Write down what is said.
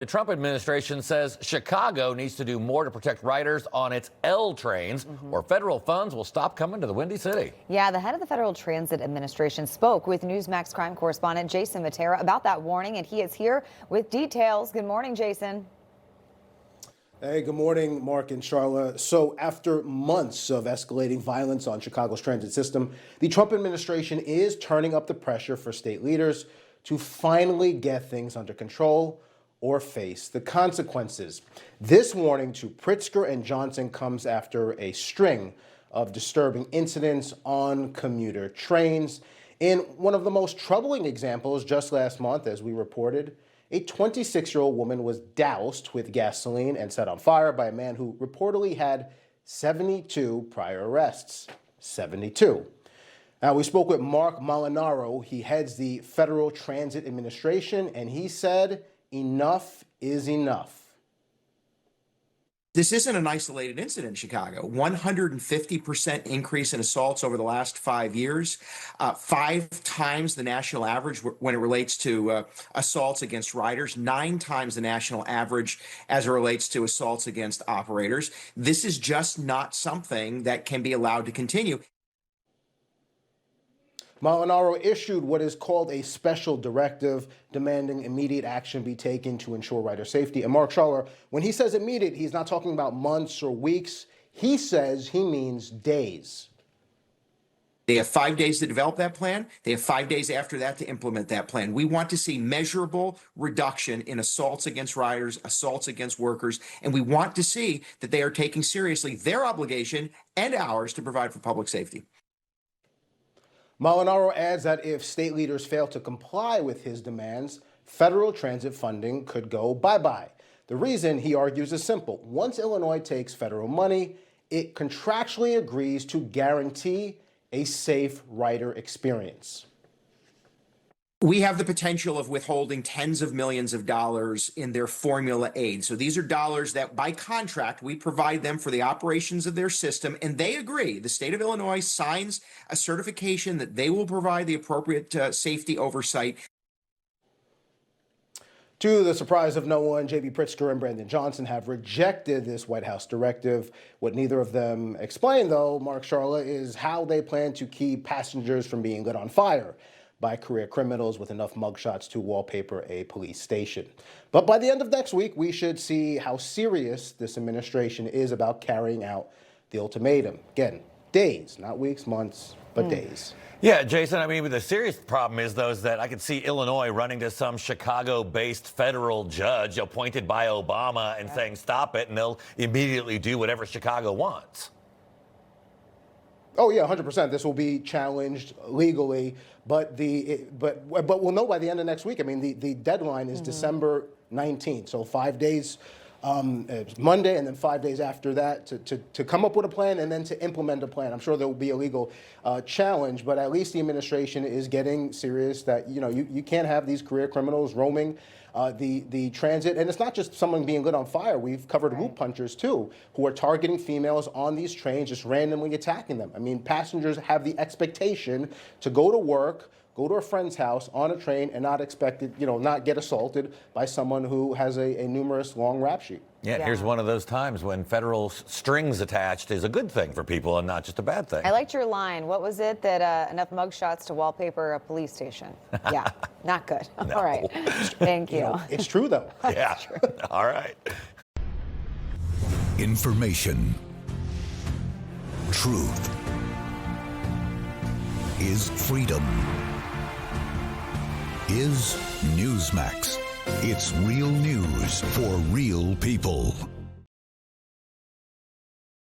The Trump administration says Chicago needs to do more to protect riders on its L trains, or federal funds will stop coming to the Windy City. Yeah, the head of the Federal Transit Administration spoke with Newsmax crime correspondent Jason Mattera about that warning, and he is here with details. Good morning, Jason. Hey, good morning, Mark and Charla. So after months of escalating violence on Chicago's transit system, the Trump administration is turning up the pressure for state leaders to finally get things under control or face the consequences. This warning to Pritzker and Johnson comes after a string of disturbing incidents on commuter trains. In one of the most troubling examples just last month, as we reported, a 26-year-old woman was doused with gasoline and set on fire by a man who reportedly had 72 prior arrests. 72. Now, we spoke with Mark Molinaro. He heads the Federal Transit Administration, and he said, enough is enough. This isn't an isolated incident in Chicago. 150% increase in assaults over the last 5 years, 5 times the national average when it relates to assaults against riders, 9 times the national average as it relates to assaults against operators. This is just not something that can be allowed to continue. Molinaro issued what is called a special directive demanding immediate action be taken to ensure rider safety. And Mark Schaller, when he says immediate, he's not talking about months or weeks. He says he means days. They have 5 days to develop that plan. They have 5 days after that to implement that plan. We want to see measurable reduction in assaults against riders, assaults against workers, and we want to see that they are taking seriously their obligation and ours to provide for public safety. Molinaro adds that if state leaders fail to comply with his demands, federal transit funding could go bye-bye. The reason, he argues, is simple. Once Illinois takes federal money, it contractually agrees to guarantee a safe rider experience. We have the potential of withholding tens of millions of dollars in their formula aid. So these are dollars that by contract, we provide them for the operations of their system, and they agree. The state of Illinois signs a certification that they will provide the appropriate safety oversight. To the surprise of no one, J.B. Pritzker and Brandon Johnson have rejected this White House directive. What neither of them explained, though, Mark Schaller, is how they plan to keep passengers from being lit on fire by career criminals with enough mugshots to wallpaper a police station. But by the end of next week, we should see how serious this administration is about carrying out the ultimatum. Again, days, not weeks, months, but days. Yeah, Jason, I mean, the serious problem is, though, is that I could see Illinois running to some Chicago-based federal judge appointed by Obama and saying, stop it, and they'll immediately do whatever Chicago wants. Oh yeah, 100%. This will be challenged legally, but we'll know by the end of next week. I mean, the deadline is December 19th, so 5 days, Monday, and then 5 days after that to come up with a plan and then to implement a plan. I'm sure there will be a legal challenge, but at least the administration is getting serious that you can't have these career criminals roaming the transit. And it's not just someone being lit on fire. We've covered loop punchers, too, who are targeting females on these trains, just randomly attacking them. I mean, passengers have the expectation to go to work, go to a friend's house on a train and not not get assaulted by someone who has a numerous long rap sheet. Yeah, here's one of those times when federal strings attached is a good thing for people and not just a bad thing. I liked your line. What was it? That enough mugshots to wallpaper a police station. Yeah, not good. No. All right. Thank you. It's true, though. Yeah. All right. Information. Truth is freedom. Is Newsmax. It's real news for real people.